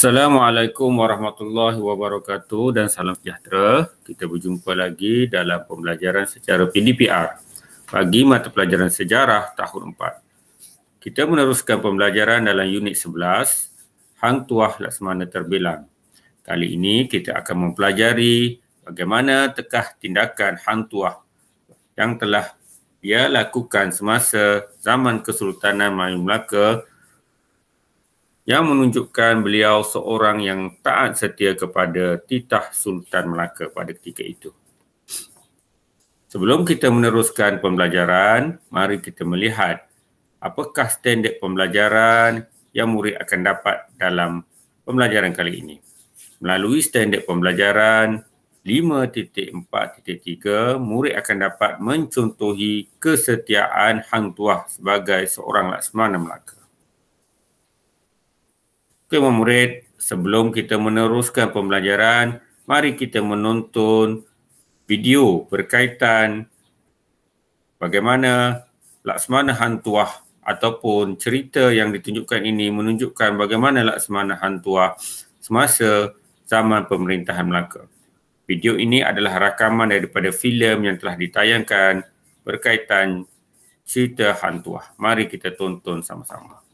Assalamualaikum warahmatullahi wabarakatuh dan salam sejahtera. Kita berjumpa lagi dalam pembelajaran secara PDPR bagi mata pelajaran sejarah tahun 4. Kita meneruskan pembelajaran dalam unit 11, Hang Tuah Laksmana Terbilang. Kali ini kita akan mempelajari bagaimana tekah tindakan Hang Tuah yang telah dia lakukan semasa zaman Kesultanan Melayu Melaka yang menunjukkan beliau seorang yang taat setia kepada titah Sultan Melaka pada ketika itu. Sebelum kita meneruskan pembelajaran, mari kita melihat apakah standard pembelajaran yang murid akan dapat dalam pembelajaran kali ini. Melalui standard pembelajaran 5.4.3, murid akan dapat mencontohi kesetiaan Hang Tuah sebagai seorang Laksmana Melaka. Okey, murid, sebelum kita meneruskan pembelajaran, mari kita menonton video berkaitan bagaimana Laksmana Hang Tuah ataupun cerita yang ditunjukkan ini menunjukkan bagaimana Laksmana Hang Tuah semasa zaman pemerintahan Melaka. Video ini adalah rakaman daripada filem yang telah ditayangkan berkaitan cerita Hang Tuah. Mari kita tonton sama-sama.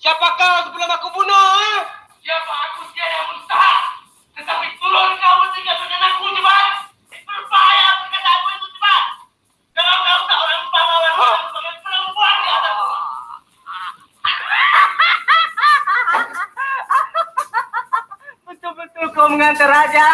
Siapa kau sebelum aku bunuh? Siapa aku dia yang mustahak. Tetapi turun kau tinggal dengan aku cepat. Berbahaya perkataanmu itu cepat. Kalau kau tak orang pahlawan sebagai perempuan di atasmu. Betul-betul kau mengantar raja.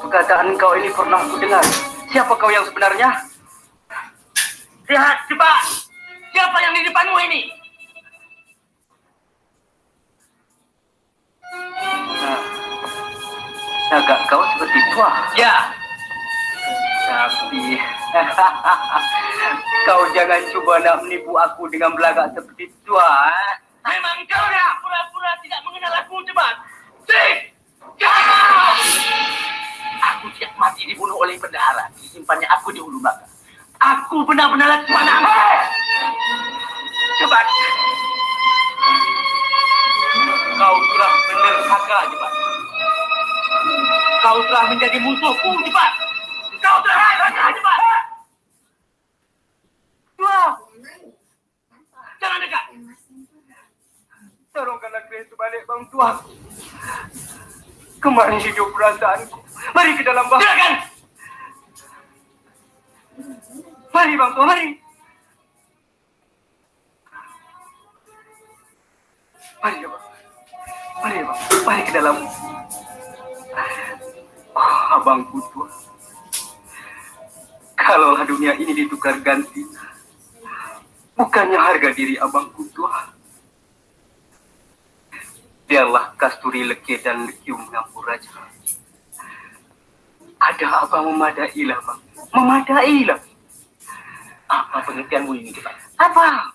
Perkataan kau ini pernah aku dengar. Siapa kau yang sebenarnya? Lihat cepat. Siapa yang di depanmu ini? Agak kau seperti tua. Ya. Tapi kau jangan cuba nak menipu aku dengan belagak seperti tua. Memang kau dah pura-pura tidak mengenal aku cepat. Aku tidak mati dibunuh oleh bendahara. Disimpannya aku di hulu Melaka. Aku benar-benar Laksmana. Cepat. Kau telah menerhaka cepat. Kau telah menjadi musuhku cepat. Kau telah menerhaka cepat. Tuah. Jangan dekat. Tolongkanlah Grace balik bang Tuah. Kembali hidup perasaanku. Mari ke dalam bang. Silakan. Mari bang Tuah, mari. Mari ya bang. Mari ya bang. Mari ke dalam. Oh, abangku Tuah. Kalaulah dunia ini ditukar ganti, bukannya harga diri abangku Tuah. Biarlah kasturi leke dan lekium mengampur raja. Ada apa memadailah bang? Memadailah. Apa pengertianmu ini cepat? Apa?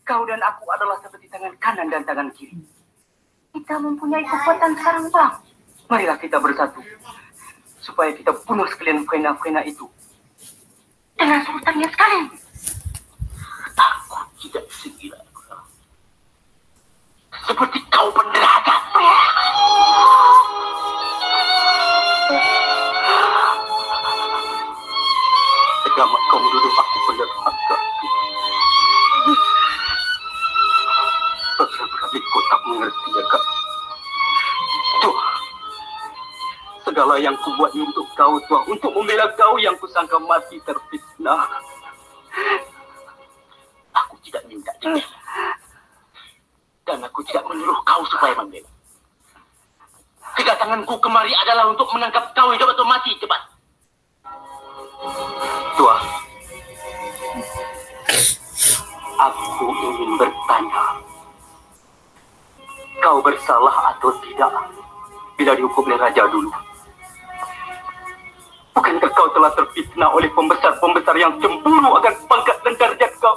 Kau dan aku adalah seperti tangan kanan dan tangan kiri. Kita mempunyai kekuatan sekarang bang. Marilah kita bersatu. Supaya kita bunuh sekalian fena-fena itu. Dengan sultannya sekalian. Aku tidak segila. Seperti kau penderhaka. Selamat kau menuduh aku penderhaka. Berkali kau tak mengerti ya kak. Tuh, segala yang kubuat untuk kau Tuah, untuk membela kau yang kusangka mati terfitnah. Aku tidak minta dibela. Dan aku tidak menyuruh kau supaya membela. Kedatanganku kemari adalah untuk menangkap kau hidup atau mati cepat. Tuah, aku ingin bertanya. Kau bersalah atau tidak bila dihukum oleh raja dulu? Bukankah kau telah terfitnah oleh pembesar-pembesar yang cemburu akan pangkat dan darjat kau?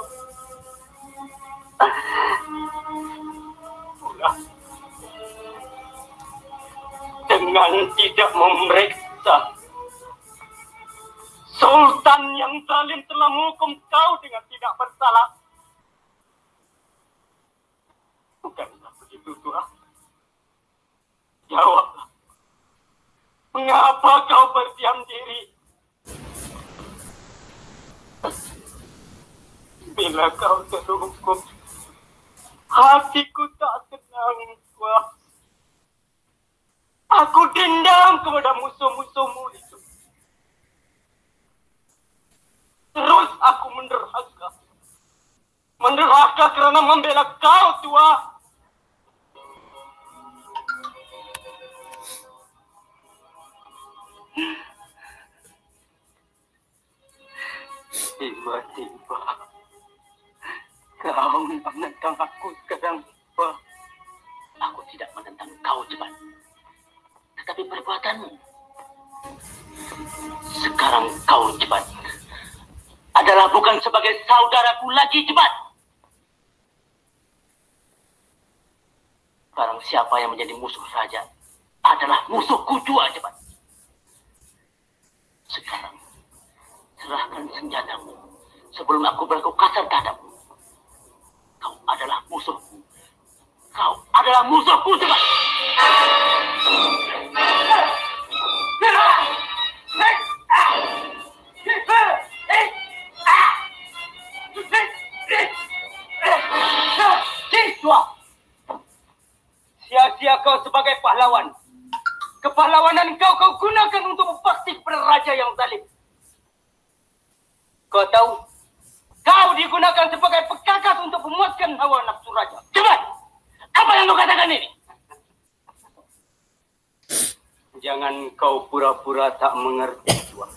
Dengan tidak memeriksa, Sultan yang zalim telah menghukum kau dengan tidak bersalah. Bukankah begitu, Tuhan? Jawablah. Mengapa kau berdiam diri? Bila kau terhukum, hatiku tak tenang, Tuhan. Aku dendam kepada musuh-musuhmu itu. Terus aku menderhaka. Menderhaka kerana membela kau, Tuhan. Tiba-tiba kau menentang aku sekarang, Tuhan. Aku tidak menentang kau, Jebat. Tetapi perbuatanmu sekarang kau, Jebat, adalah bukan sebagai saudaraku lagi, Jebat. Barang siapa yang menjadi musuh raja adalah musuhku juga, Jebat. Sekarang serahkan senjatamu sebelum aku berlaku kasar terhadapmu. Kau adalah musuhku. Kau adalah musuhku, Jebat. Sia-sia kau sebagai pahlawan. Kepahlawanan kau gunakan untuk berbakti kepada raja yang zalim. Kau tahu, kau digunakan sebagai pekakas untuk memuaskan hawa nafsu raja. Cepat! Apa yang kau katakan ini? Jangan kau pura-pura tak mengerti, Tuan.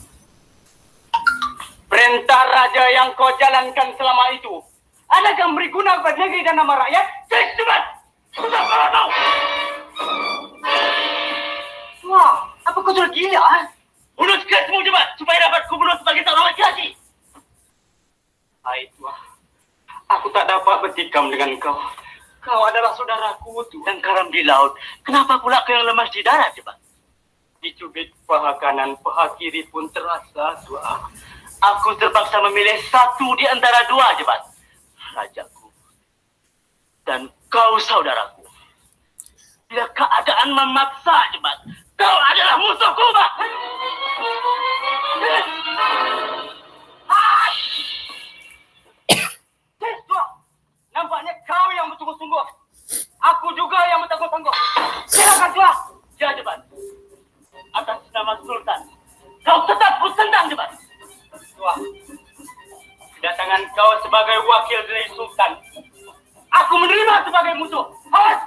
Perintah raja yang kau jalankan selama itu, adakah memberi guna kepada negeri dan nama rakyat? Cepat! Sudah kau tahu! Wah, apa kau sudah gila? Bunuh sekalimu, cepat! Supaya dapat kubunuh sebagai seorang laki-laki. Hai, Tuan. Aku tak dapat bertikam dengan kau. Kau adalah saudaraku, Tuan. Dan karam di laut. Kenapa pula kau yang lemas di darat, cepat? Dicubit paha kanan, paha kiri pun terasa, Tuan. Aku terpaksa memilih satu di antara dua, cepat. Rajaku dan kau, saudaraku. Bila keadaan memaksa, cepat. Kau adalah musuhku, Pak. Nampaknya kau yang bersungguh-sungguh. Aku juga yang bertangguh-tangguh. Silakan, Tuan. Ya, cepat. Atas nama Sultan, kau tetap bertentang, cepat. Tuan, kedatangan kau sebagai wakil dari Sultan, aku menerima sebagai musuh. Has!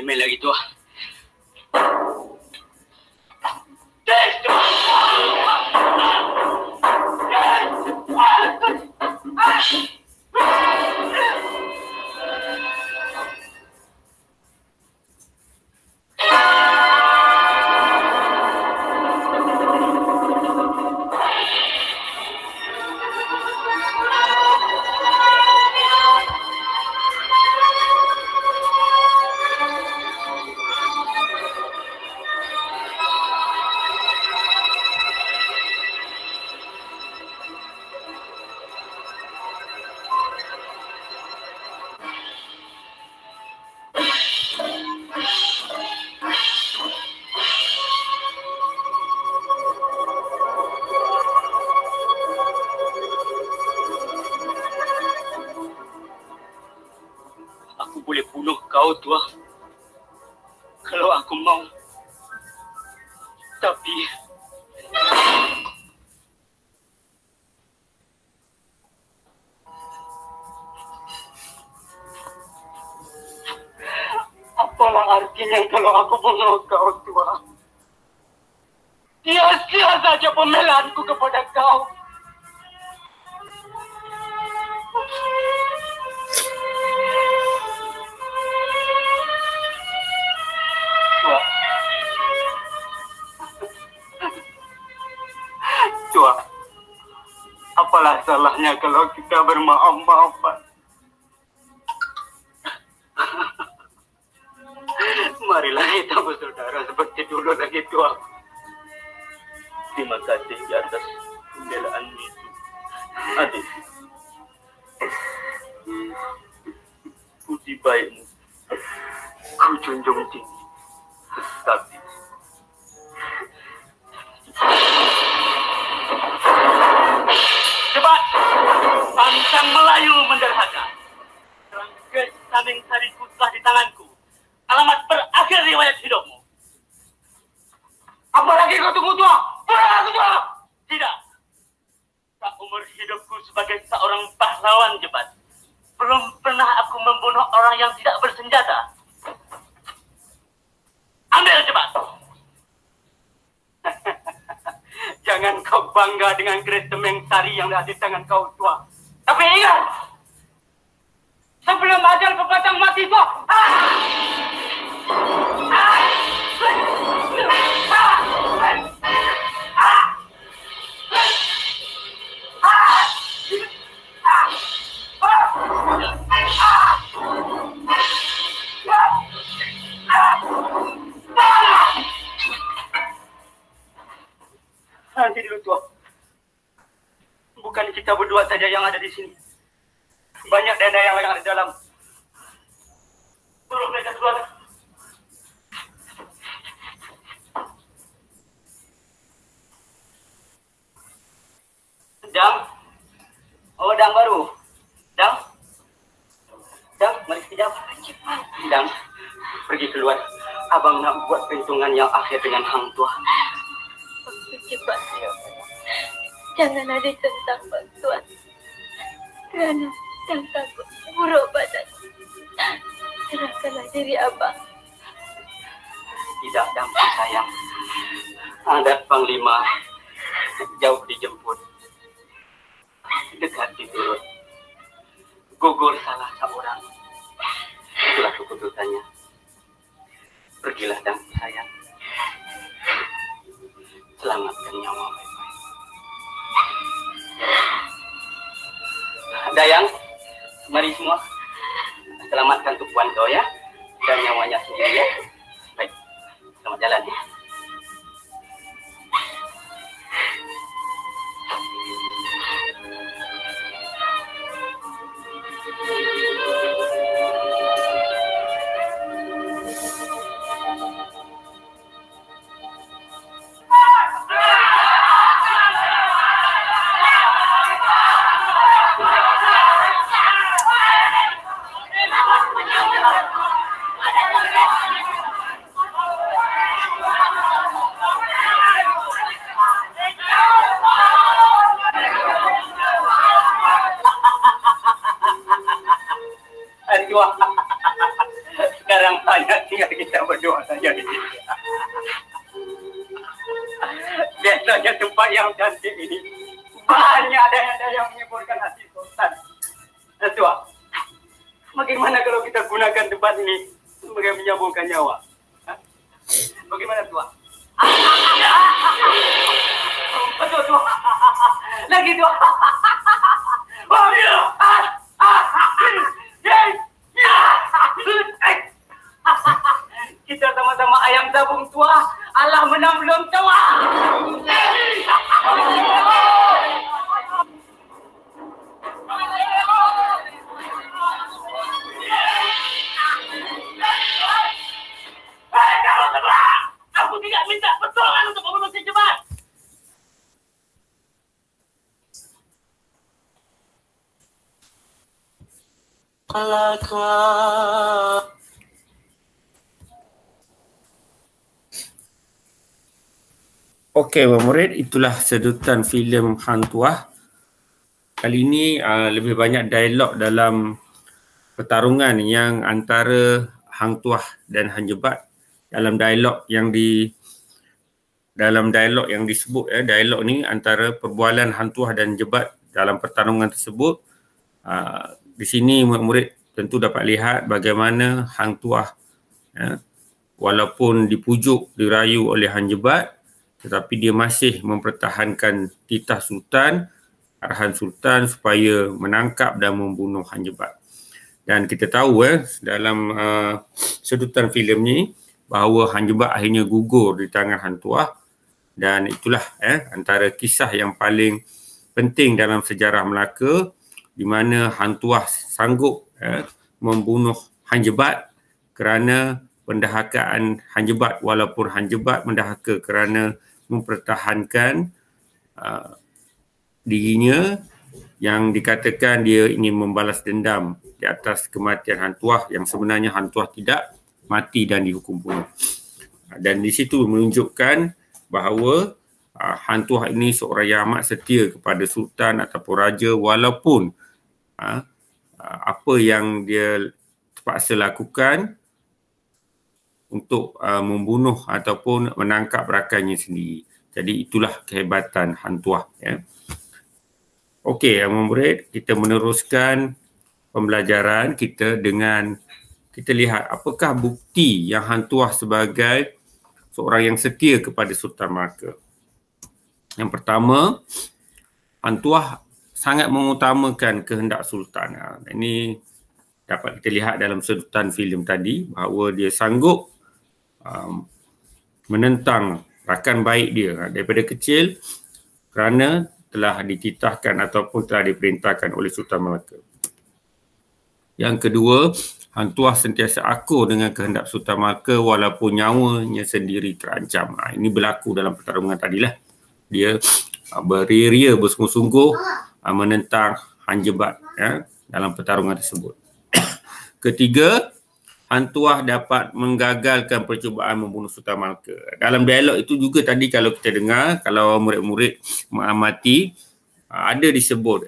main-main lagi tua. Boleh bunuh kau, tua. Kalau aku mau. Tapi apalah artinya kalau aku bunuh kau, tua? Sia-sia saja pembelaanku kepada kau. Tua, apalah salahnya kalau kita bermaaf-maafan? Marilah kita bersaudara seperti dulu lagi, tua. Terima kasih di atas pembelaan itu, adik. Budi baikmu ku junjung tinggi, tapi cepat, pantang Melayu menderhaka. Rangkes Saming Sariku telah di tanganku. Alamat berakhir riwayat hidupmu. Apa lagi kau tunggu, tua? Pulang aku, tua! Tidak. Tak umur hidupku sebagai seorang pahlawan Jebat. Belum pernah aku membunuh orang yang tidak bersenjata. Ambil Jebat. Jangan kau bangga dengan keris Temeng Sari yang ada di tangan kau, tua. Tapi ingat, sebelum ajal berbatang mati, tua. Nanti dulu, tua. Bukan kita berdua saja yang ada di sini. Banyak dana yang ada di dalam. Suruh mereka keluar. Dang. Oh, Dang baru. Dang. Dang, mari sekejap. Dang, pergi keluar. Abang nak buat perhitungan yang akhir dengan Hang Tua. Cepat, jangan ada tentang bantuan. Kerana dan takut buruk badan. Serahkanlah diri abang. Tidak, Dang, sayang. Adat Panglima jauh dijemput. Dekat diturut. Gugur salah seorang. Itulah keputusannya. Pergilah, Dang, sayang. Selamatkan nyawa baik-baik. Dayang, mari semua. Selamatkan tumpuan kau, ya. Dan nyawanya sendiri, ya. Baik, selamat jalan, ya. Tinggal kita berdoa saja di sini. Biasanya tempat yang cantik ini banyak daya-daya yang menyeburkan hati sultan. Tua, bagaimana kalau kita gunakan tempat ini sebagai menyambungkan nyawa? Bagaimana tua? Betul tua. Lagi tua. Kita sama-sama ayam sabung tua. Allah menang belum tua. Aku tidak minta pertolongan untuk membunuh si Jebat. Okey, murid, itulah sedutan filem Hang Tuah. Kali ini lebih banyak dialog dalam pertarungan yang antara Hang Tuah dan Han Jebat. Dalam dialog yang disebut, dialog ni antara perbualan Hang Tuah dan Jebat dalam pertarungan tersebut. Di sini murid-murid tentu dapat lihat bagaimana Hang Tuah walaupun dipujuk, dirayu oleh Han Jebat, tetapi dia masih mempertahankan titah Sultan, arahan Sultan supaya menangkap dan membunuh Han Jebat. Dan kita tahu dalam sedutan filem ni bahawa Han Jebat akhirnya gugur di tangan Hang Tuah, dan itulah antara kisah yang paling penting dalam sejarah Melaka di mana Hang Tuah sanggup membunuh Han Jebat kerana pendahakaan Han Jebat, walaupun Han Jebat mendahaka kerana mempertahankan dirinya yang dikatakan dia ingin membalas dendam di atas kematian Hang Tuah, yang sebenarnya Hang Tuah tidak mati dan dihukum bunuh. Dan di situ menunjukkan bahawa Hang Tuah ini seorang yang amat setia kepada Sultan ataupun Raja, walaupun apa yang dia terpaksa lakukan untuk membunuh ataupun menangkap rakannya sendiri. Jadi itulah kehebatan Hang Tuah. Okey, murid, kita meneruskan pembelajaran kita dengan kita lihat apakah bukti yang Hang Tuah sebagai seorang yang setia kepada Sultan Melaka. Yang pertama, Hang Tuah sangat mengutamakan kehendak Sultan. Ini dapat kita lihat dalam sedutan filem tadi bahawa dia sanggup menentang rakan baik dia daripada kecil kerana telah dititahkan ataupun telah diperintahkan oleh Sultan Melaka. Yang kedua, Hang Tuah sentiasa akur dengan kehendak Sultan Melaka walaupun nyawanya sendiri terancam. Ini berlaku dalam pertarungan tadilah. Dia beria-ria bersungguh-sungguh menentang Han Jebat dalam pertarungan tersebut. Ketiga, Hang Tuah dapat menggagalkan percubaan membunuh Sultan Melaka. Dalam dialog itu juga tadi kalau kita dengar, kalau murid-murid mengamati, ada disebut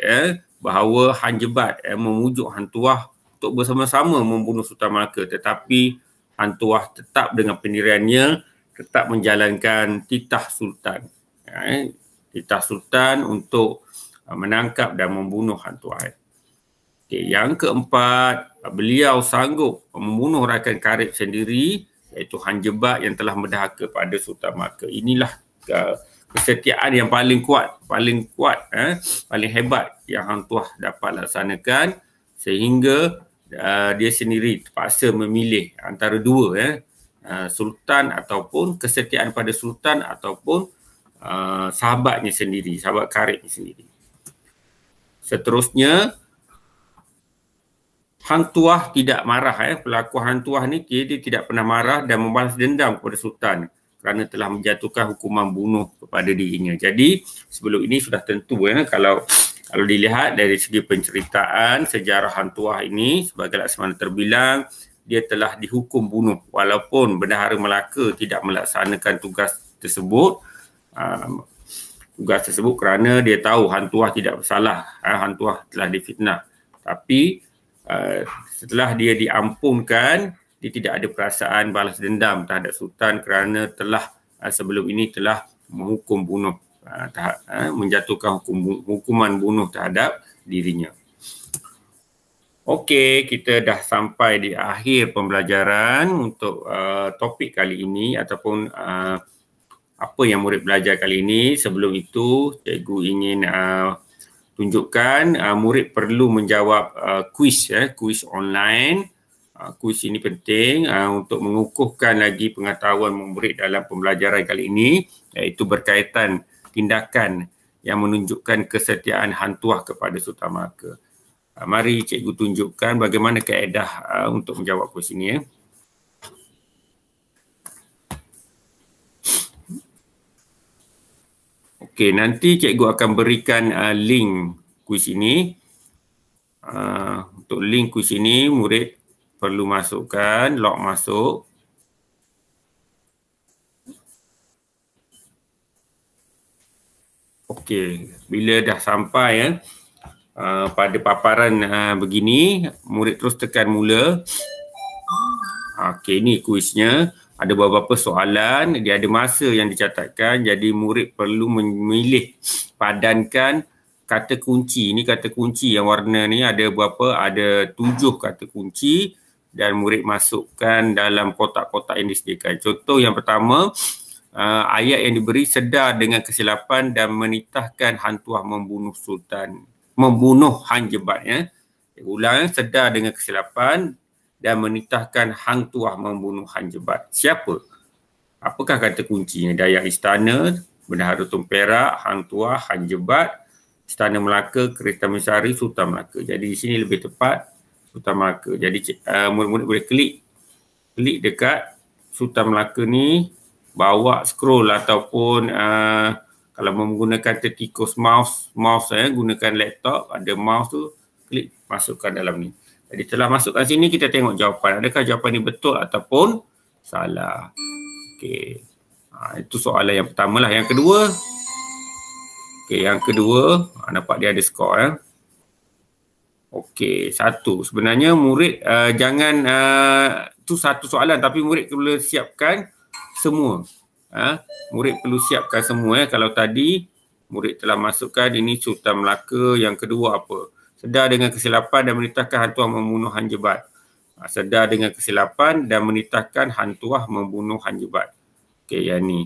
bahawa Han Jebat memujuk Hang Tuah untuk bersama-sama membunuh Sultan Melaka, tetapi Hang Tuah tetap dengan pendiriannya, tetap menjalankan titah Sultan. Titah Sultan untuk menangkap dan membunuh Hang Tuah. Okay, yang keempat, beliau sanggup membunuh rakan karib sendiri iaitu Han Jebat yang telah mendahaka pada Sultan Melaka. Inilah kesetiaan yang paling kuat, paling hebat yang Hang Tuah dapat laksanakan sehingga dia sendiri terpaksa memilih antara dua, Sultan ataupun kesetiaan pada Sultan ataupun sahabatnya sendiri, sahabat karibnya sendiri. Seterusnya, Hang Tuah tidak marah. Pelaku Hang Tuah ni dia tidak pernah marah dan membalas dendam kepada Sultan kerana telah menjatuhkan hukuman bunuh kepada dirinya. Jadi sebelum ini sudah tentu kalau dilihat dari segi penceritaan sejarah Hang Tuah ini sebagai Laksamana terbilang, dia telah dihukum bunuh walaupun Bendahara Melaka tidak melaksanakan tugas tersebut. Tugas tersebut kerana dia tahu Hang Tuah tidak bersalah. Hang Tuah telah difitnah. Tapi setelah dia diampunkan, dia tidak ada perasaan balas dendam terhadap Sultan kerana telah sebelum ini telah menghukum bunuh, menjatuhkan hukuman bunuh terhadap dirinya. Okey, kita dah sampai di akhir pembelajaran untuk topik kali ini ataupun apa yang murid belajar kali ini. Sebelum itu, cikgu ingin tunjukkan murid perlu menjawab kuis online. Kuis ini penting untuk mengukuhkan lagi pengetahuan murid dalam pembelajaran kali ini, iaitu berkaitan tindakan yang menunjukkan kesetiaan Hang Tuah kepada Sultan Melaka. Mari cikgu tunjukkan bagaimana kaedah untuk menjawab kuis ini. Okey, nanti cikgu akan berikan link kuis ini. Untuk link kuis ini, murid perlu masukkan, log masuk. Okey, bila dah sampai pada paparan begini, murid terus tekan mula. Okey, ni kuisnya. Ada beberapa soalan, dia ada masa yang dicatatkan, jadi murid perlu memilih, padankan kata kunci. Ini kata kunci yang warna ni ada berapa? Ada 7 kata kunci dan murid masukkan dalam kotak-kotak yang disediakan. Contoh yang pertama, ayat yang diberi, sedar dengan kesilapan dan menitahkan Hang Tuah membunuh Hang Jebat. Ulang, sedar dengan kesilapan dan menitahkan Hang Tuah membunuh Hang Jebat. Siapa? Apakah kata kuncinya? Dayak Istana, Bendahara Tun Perak, Hang Tuah, Hang Jebat, Istana Melaka, Kereta Mersari, Sultan Melaka. Jadi di sini lebih tepat Sultan Melaka. Jadi murid-murid boleh klik dekat Sultan Melaka ni, bawa scroll ataupun kalau menggunakan tertikus mouse gunakan laptop, ada mouse tu, klik masukkan dalam ni. Jadi telah masukkan sini, kita tengok jawapan. Adakah jawapan ni betul ataupun salah? Okey. Itu soalan yang pertama lah. Yang kedua. Okey, yang kedua, nampak dia ada skor. Okey, 1. Sebenarnya murid jangan tu satu soalan, tapi murid perlu siapkan semua. Murid perlu siapkan semua. Kalau tadi murid telah masukkan ini Sultan Melaka, yang kedua apa? Sedar dengan kesilapan dan menitahkan Hang Tuah membunuh Hang Jebat. Sedar dengan kesilapan dan menitahkan Hang Tuah membunuh Hang Jebat. Okey, yang ni.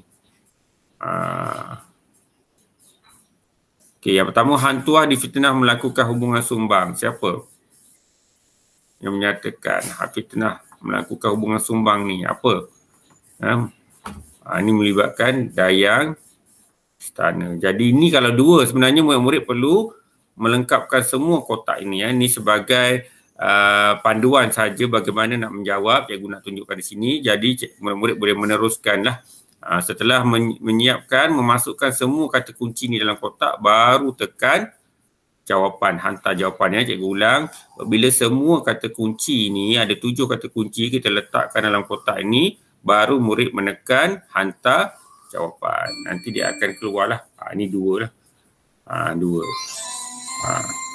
Okey, yang pertama, Hang Tuah difitnah melakukan hubungan sumbang. Siapa yang menyatakan fitnah melakukan hubungan sumbang ni? Apa? Ini melibatkan Dayang Istana. Jadi ini kalau dua, sebenarnya murid-murid perlu melengkapkan semua kotak ini. Ini sebagai panduan saja bagaimana nak menjawab. Cikgu nak tunjukkan di sini. Jadi murid-murid boleh meneruskanlah. Setelah menyiapkan, memasukkan semua kata kunci ni dalam kotak, baru tekan jawapan, hantar jawapan. Cikgu ulang. Bila semua kata kunci ni, ada 7 kata kunci, kita letakkan dalam kotak ini, baru murid menekan hantar jawapan. Nanti dia akan keluarlah. Ini 2 lah. 2.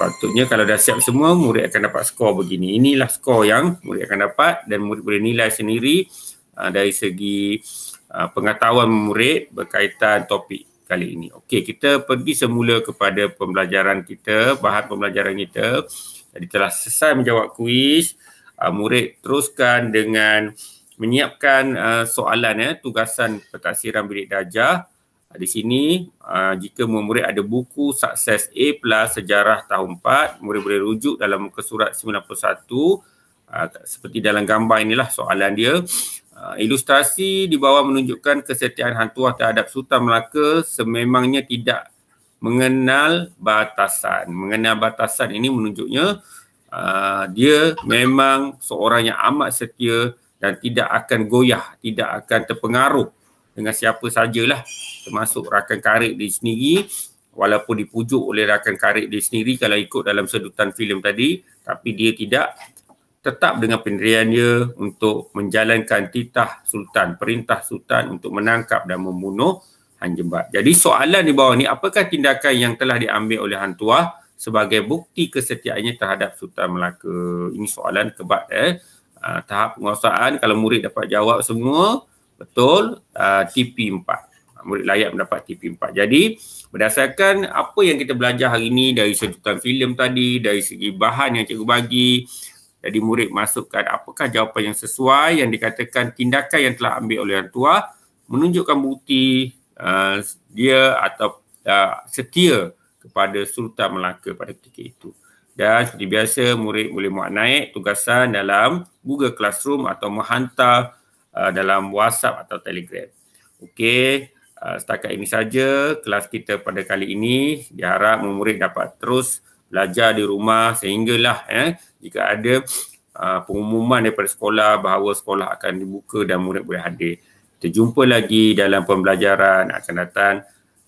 Patutnya kalau dah siap semua, murid akan dapat skor begini. Inilah skor yang murid akan dapat dan murid boleh nilai sendiri dari segi pengetahuan murid berkaitan topik kali ini. Okey, kita pergi semula kepada pembelajaran kita, bahan pembelajaran kita. Jadi telah selesai menjawab kuis, murid teruskan dengan menyiapkan soalan tugasan pentadsiran bilik darjah. Di sini jika murid ada buku Sukses A+ Sejarah Tahun 4, murid boleh rujuk dalam muka surat 91. Seperti dalam gambar inilah soalan dia. Ilustrasi di bawah menunjukkan kesetiaan Hang Tuah terhadap Sultan Melaka sememangnya tidak mengenal batasan. Mengenal batasan ini menunjuknya dia memang seorang yang amat setia dan tidak akan goyah, tidak akan terpengaruh dengan siapa sajalah, termasuk rakan karib dia sendiri, walaupun dipujuk oleh rakan karib dia sendiri kalau ikut dalam sedutan filem tadi, tapi dia tidak, tetap dengan pendirian dia untuk menjalankan titah Sultan, perintah Sultan untuk menangkap dan membunuh Hang Jebat. Jadi soalan di bawah ni, apakah tindakan yang telah diambil oleh Hang Tuah sebagai bukti kesetiaannya terhadap Sultan Melaka? Ini soalan kebat. tahap penguasaan. Kalau murid dapat jawab semua betul, TP4. Murid layak mendapat TP4. Jadi berdasarkan apa yang kita belajar hari ini dari sedutan filem tadi, dari segi bahan yang cikgu bagi, jadi murid masukkan apakah jawapan yang sesuai yang dikatakan tindakan yang telah ambil oleh orang tua menunjukkan bukti dia atau setia kepada Sultan Melaka pada ketika itu. Dan seperti biasa murid boleh muat naik tugasan dalam Google Classroom atau menghantar dalam WhatsApp atau Telegram. Okey, setakat ini saja kelas kita pada kali ini. Diharap murid dapat terus belajar di rumah sehinggalah jika ada pengumuman daripada sekolah bahawa sekolah akan dibuka dan murid boleh hadir. Kita jumpa lagi dalam pembelajaran akan datang.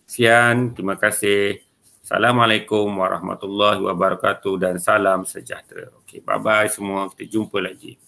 Sekian, terima kasih. Assalamualaikum warahmatullahi wabarakatuh dan salam sejahtera. Okey, bye-bye semua. Kita jumpa lagi.